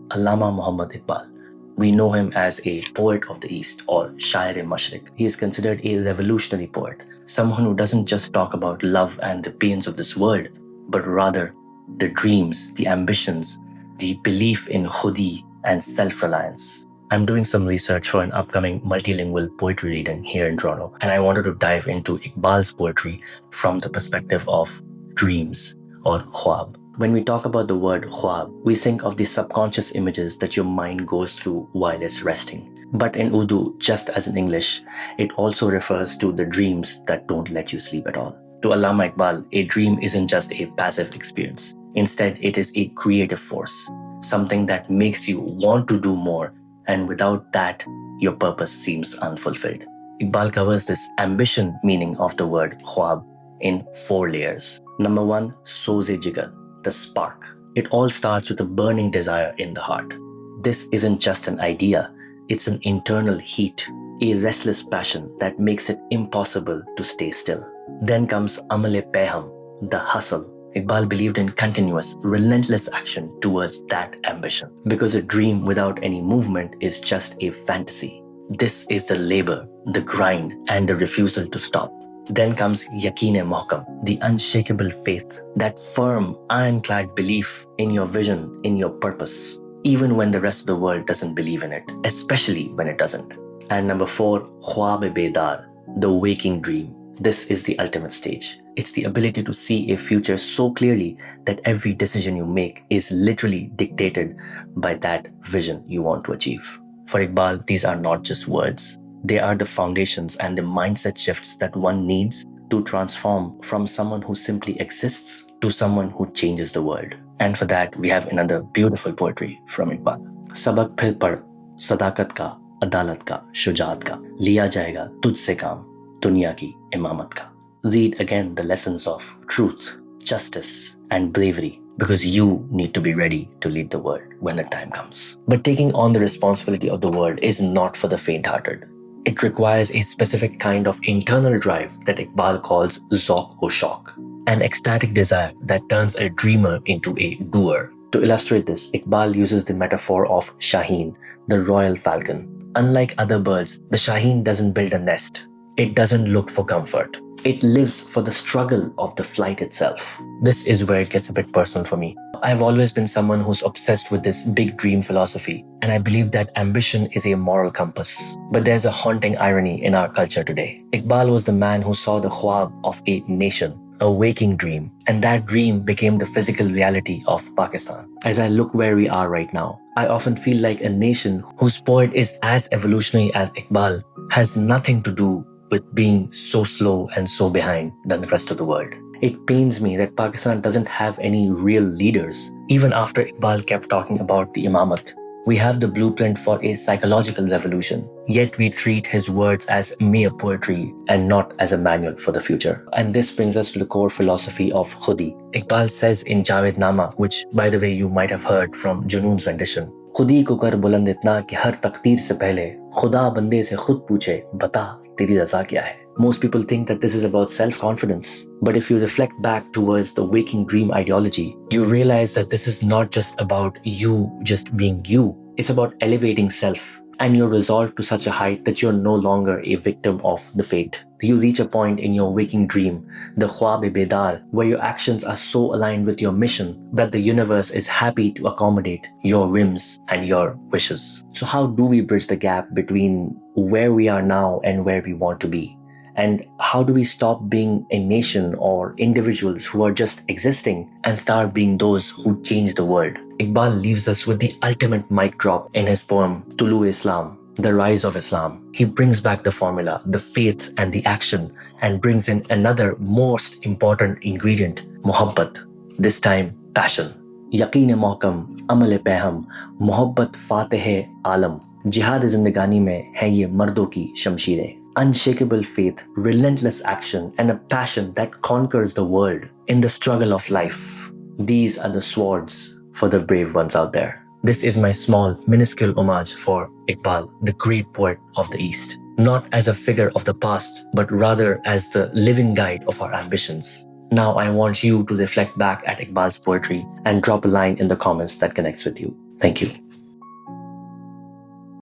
Allama Muhammad Iqbal. We know him as a poet of the East or Shayar-e-Mashriq. He is considered a revolutionary poet, someone who doesn't just talk about love and the pains of this world, but rather the dreams, the ambitions, the belief in Khudi and self-reliance. I'm doing some research for an upcoming multilingual poetry reading here in Toronto, and I wanted to dive into Iqbal's poetry from the perspective of dreams or Khwab. When we talk about the word Khwab, we think of the subconscious images that your mind goes through while it's resting. But in Urdu, just as in English, it also refers to the dreams that don't let you sleep at all. To Allama Iqbal, a dream isn't just a passive experience. Instead, it is a creative force, something that makes you want to do more, and without that, your purpose seems unfulfilled. Iqbal covers this ambition meaning of the word Khwab in 4 layers. Number 1, Soz-e-Jigar, the spark. It all starts with a burning desire in the heart. This isn't just an idea, it's an internal heat, a restless passion that makes it impossible to stay still. Then comes Amal-e-Paiham, the hustle. Iqbal believed in continuous, relentless action towards that ambition, because a dream without any movement is just a fantasy. This is the labor, the grind, and the refusal to stop. Then comes Yaqeen-e-Mohkam, the unshakable faith, that firm, ironclad belief in your vision, in your purpose, even when the rest of the world doesn't believe in it, especially when it doesn't. And number 4, Khwab-e-Bedar, the waking dream. This is the ultimate stage. It's the ability to see a future so clearly that every decision you make is literally dictated by that vision you want to achieve. For Iqbal, these are not just words. They are the foundations and the mindset shifts that one needs to transform from someone who simply exists to someone who changes the world. And for that, we have another beautiful poetry from Iqbal. Sabak phir pad, sadakat ka, adalat ka, shujaat ka, liya jayega tujhse kaam, दुनिया की इमामत का. Read again the lessons of truth, justice, and bravery, because you need to be ready to lead the world when the time comes. But taking on the responsibility of the world is not for the faint-hearted. It requires a specific kind of internal drive that Iqbal calls zauq-o-shauq, an ecstatic desire that turns a dreamer into a doer. To illustrate this, Iqbal uses the metaphor of Shaheen, the royal falcon. Unlike other birds, the Shaheen doesn't build a nest. It doesn't look for comfort. It lives for the struggle of the flight itself. This is where it gets a bit personal for me. I've always been someone who's obsessed with this big dream philosophy, and I believe that ambition is a moral compass. But there's a haunting irony in our culture today. Iqbal was the man who saw the khwab of a nation, a waking dream, and that dream became the physical reality of Pakistan. As I look where we are right now, I often feel like a nation whose poet is as evolutionary as Iqbal has nothing to do with being so slow and so behind than the rest of the world. It pains me that Pakistan doesn't have any real leaders. Even after Iqbal kept talking about the imamat, we have the blueprint for a psychological revolution. Yet we treat his words as mere poetry and not as a manual for the future. And this brings us to the core philosophy of Khudi. Iqbal says in Javed Nama, which by the way you might have heard from Junoon's rendition, खुदी को कर बुलंद इतना कि हर तकदीर से पहले खुदा बंदे से खुद पूछे बता तेरी रज़ा क्या है. Most people think that this is about self-confidence. But if you reflect back towards the waking dream ideology, you realize that this is not just about you just being you. It's about elevating self and your resolve to such a height that you're no longer a victim of the fate. You reach a point in your waking dream, the Khwab-e-Bedar, where your actions are so aligned with your mission that the universe is happy to accommodate your whims and your wishes. So how do we bridge the gap between where we are now and where we want to be? And how do we stop being a nation or individuals who are just existing and start being those who change the world? Iqbal leaves us with the ultimate mic drop in his poem Tuloo-e-Islam, the rise of Islam. He brings back the formula, the faith and the action, and brings in another most important ingredient, muhabbat, this time passion. Yaqeen-e-Mohkam, Amal-e-Paiham, Mohabbat Fateh-e-Alam. Jihad zindagani mein hai ye mardon ki shamsheerein. Unshakable faith, relentless action, and a passion that conquers the world in the struggle of life. These are the swords for the brave ones out there. This is my small, minuscule homage for Iqbal, the great poet of the East. Not as a figure of the past, but rather as the living guide of our ambitions. Now I want you to reflect back at Iqbal's poetry and drop a line in the comments that connects with you. Thank you.